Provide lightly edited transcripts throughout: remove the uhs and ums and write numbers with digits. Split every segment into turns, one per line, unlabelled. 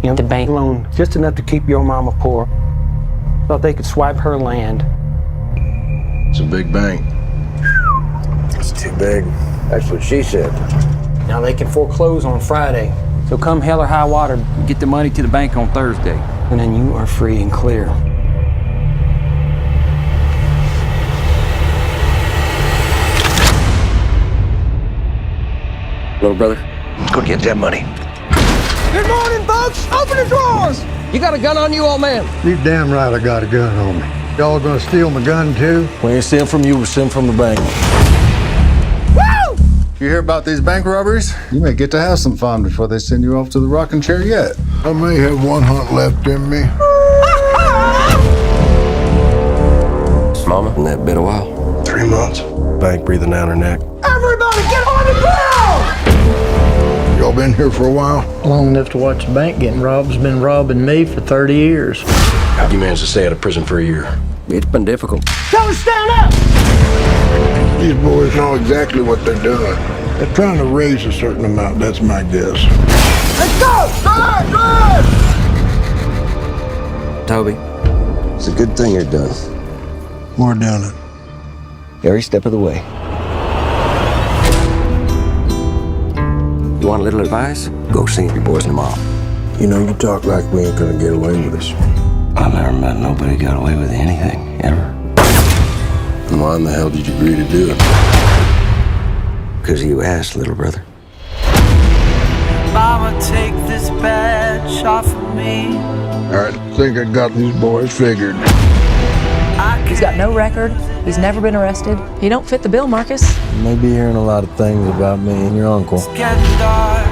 You know, the bank loan just enough to keep your mama poor. Thought they could swipe her land.
It's a big bank.
It's too big. That's what she said.
Now they can foreclose on Friday. So come hell or high water,
Get the money to the bank on Thursday.
and then you are free and clear.
Little brother, go get that money.
Good morning, folks. Open the drawers.
You got a gun on you, old man?
You damn right I got a gun on me. Y'all gonna steal my gun too?
We ain't stealing from you, we're stealing from the bank.
Woo!
You hear about these bank robberies? You may get to have some fun before they send you off to the rocking chair yet.
I may have one hunt left in me.
Mama, in that been a while?
3 months.
Bank breathing down her neck.
Everybody get on the ground!
Y'all been here for a while?
Long enough to watch the bank getting robbed has been robbing me for 30 years.
How'd you manage to stay out of prison for a year?
It's been difficult.
Tell them stand up!
These boys know exactly what they're doing. They're trying to raise a certain amount, that's my guess.
Let's go! Drive! Drive!
Toby, it's a good thing you're done.
More doing it.
Every step of the way. You want a little advice? Go see your boys and mom.
You know, you talk like we ain't gonna get away with this.
I've never met nobody got away with anything, ever.
And why in the hell did you agree to do it?
Because you asked, little brother.
Mama, take this badge off of me.
I think I got these boys figured.
He's got no record. He's never been arrested. He don't fit the bill, Marcus.
You may be hearing a lot of things about me and your uncle.
It's getting dark,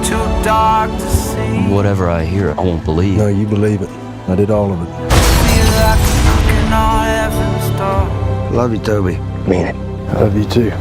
too dark to see.
Whatever I hear, I won't believe.
No, you believe it. I did all of it.
Feel like knocking on heaven's door.
Love you, Toby.
Mean it.
I love you too.